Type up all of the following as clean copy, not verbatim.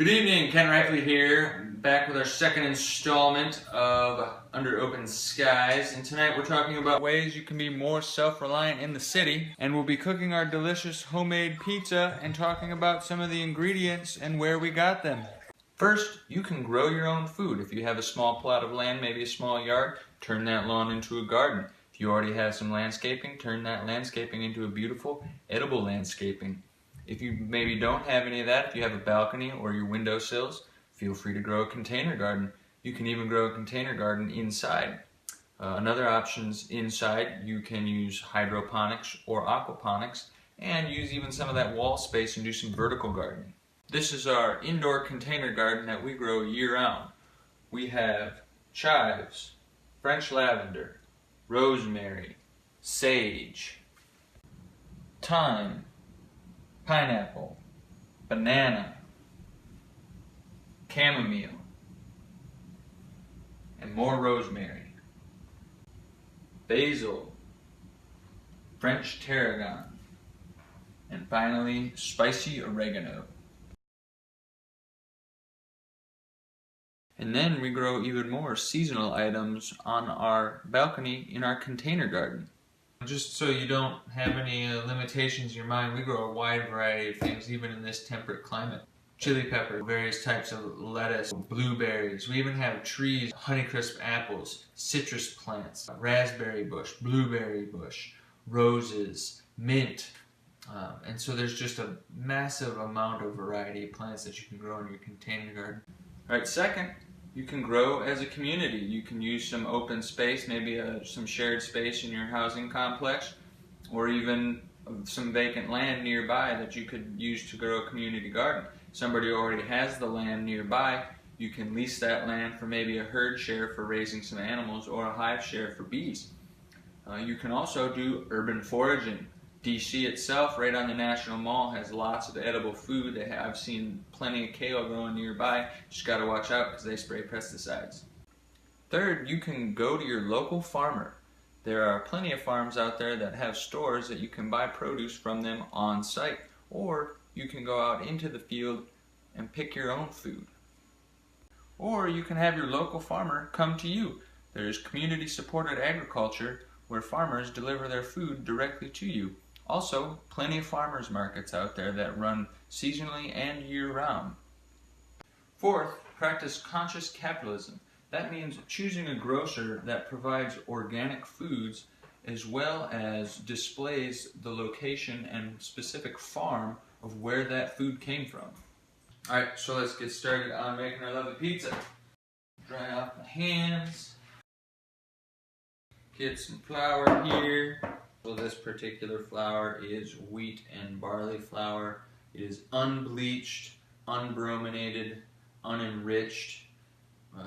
Good evening, Ken Rifley here, back with our second installment of Under Open Skies, and tonight we're talking about ways you can be more self-reliant in the city, and we'll be cooking our delicious homemade pizza and talking about some of the ingredients and where we got them. First, you can grow your own food. If you have a small plot of land, maybe a small yard, turn that lawn into a garden. If you already have some landscaping, turn that landscaping into a beautiful, edible landscaping. If you maybe don't have any of that, if you have a balcony or your windowsills, feel free to grow a container garden. You can even grow a container garden inside. Another options inside, you can use hydroponics or aquaponics and use even some of that wall space and do some vertical gardening. This is our indoor container garden that we grow year-round. We have chives, French lavender, rosemary, sage, thyme, pineapple, banana, chamomile, and more rosemary, basil, French tarragon, and finally spicy oregano. And then we grow even more seasonal items on our balcony in our container garden. Just so you don't have any limitations in your mind, we grow a wide variety of things even in this temperate climate. Chili pepper, various types of lettuce, blueberries. We even have trees, Honeycrisp apples, citrus plants, raspberry bush, blueberry bush, roses, mint. And so there's just a massive amount of variety of plants that you can grow in your container garden. Alright, second, you can grow as a community. You can use some open space, maybe some shared space in your housing complex, or even some vacant land nearby that you could use to grow a community garden. Somebody already has the land nearby, you can lease that land for maybe a herd share for raising some animals or a hive share for bees. You can also do urban foraging. DC itself, right on the National Mall, has lots of edible food. I've seen plenty of kale growing nearby. Just got to watch out because they spray pesticides. Third, you can go to your local farmer. There are plenty of farms out there that have stores that you can buy produce from them on site. Or you can go out into the field and pick your own food. Or you can have your local farmer come to you. There's community supported agriculture where farmers deliver their food directly to you. Also, plenty of farmers markets out there that run seasonally and year-round. Fourth, practice conscious capitalism. That means choosing a grocer that provides organic foods as well as displays the location and specific farm of where that food came from. Alright, so let's get started on making our lovely pizza. Dry off my hands. Get some flour here. Well, this particular flour is wheat and barley flour. It is unbleached, unbrominated, unenriched,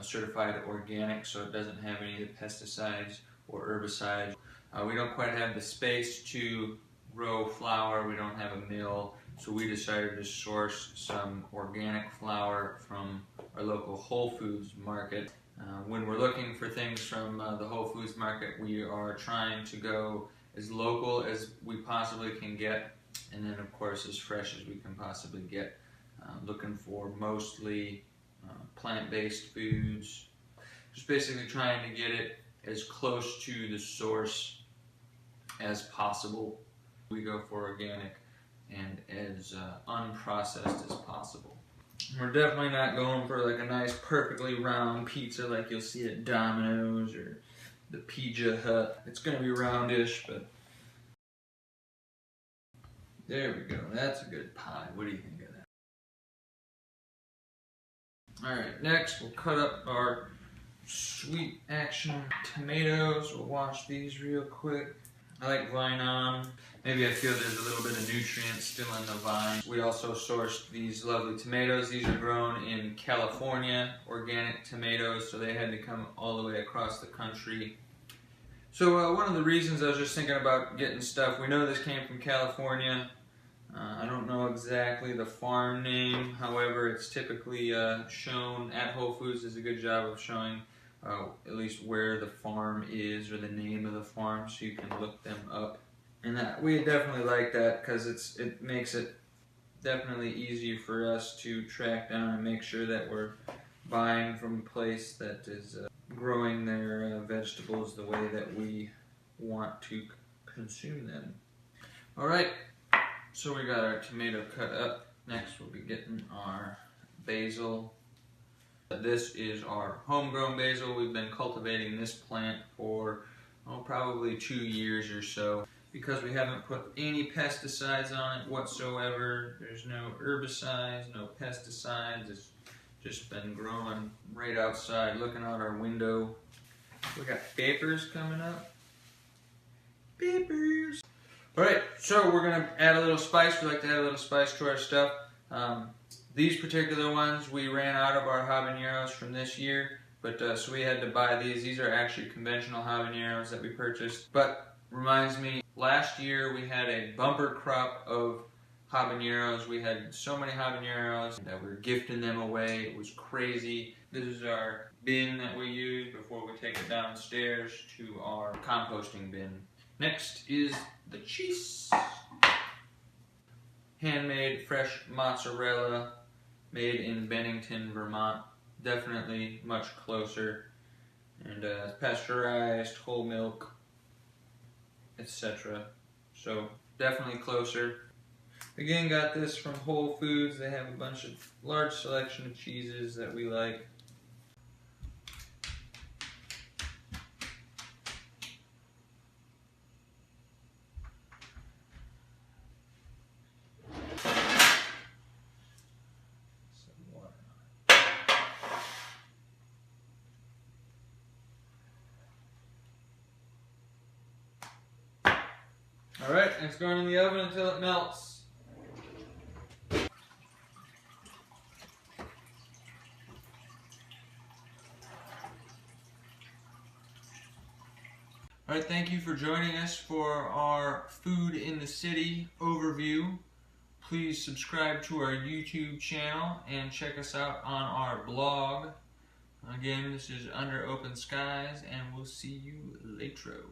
certified organic, so it doesn't have any of the pesticides or herbicides. We don't quite have the space to grow flour. We don't have a mill, so we decided to source some organic flour from our local Whole Foods market. When we're looking for things from the Whole Foods market, we are trying to go as local as we possibly can get, and then of course as fresh as we can possibly get. Looking for mostly plant-based foods, just basically trying to get it as close to the source as possible. We go for organic and as unprocessed as possible. We're definitely not going for like a nice perfectly round pizza like you'll see at Domino's or the Pizza Hut. It's going to be roundish, but there we go. That's a good pie. What do you think of that? Alright, next we'll cut up our sweet action tomatoes. We'll wash these real quick. I like vine on. Maybe I feel there's a little bit of nutrients still in the vine. We also sourced these lovely tomatoes. These are grown in California, organic tomatoes, so they had to come all the way across the country. So one of the reasons I was just thinking about getting stuff, we know this came from California. I don't know exactly the farm name, however it's typically shown at Whole Foods does a good job of showing at least where the farm is or the name of the farm, so you can look them up. And that we definitely like that because it makes it definitely easy for us to track down and make sure that we're buying from a place that is growing their vegetables the way that we want to consume them. Alright, so we got our tomato cut up. Next we'll be getting our basil. This is our homegrown basil. We've been cultivating this plant for probably 2 years or so. Because we haven't put any pesticides on it whatsoever. There's no herbicides, no pesticides. It's just been growing right outside, looking out our window. We got peppers coming up. Peppers! Alright, so we're going to add a little spice. We like to add a little spice to our stuff. These particular ones, we ran out of our habaneros from this year, but so we had to buy these. These are actually conventional habaneros that we purchased. But reminds me, last year we had a bumper crop of habaneros. We had so many habaneros that we were gifting them away. It was crazy. This is our bin that we use before we take it downstairs to our composting bin. Next is the cheese. Handmade fresh mozzarella made in Bennington, Vermont. Definitely much closer. And pasteurized, whole milk, etc. So definitely closer. Again, got this from Whole Foods. They have a bunch of large selection of cheeses that we like. Alright, it's going in the oven until it melts. Alright, thank you for joining us for our Food in the City overview. Please subscribe to our YouTube channel and check us out on our blog. Again, this is Under Open Skies, and we'll see you later.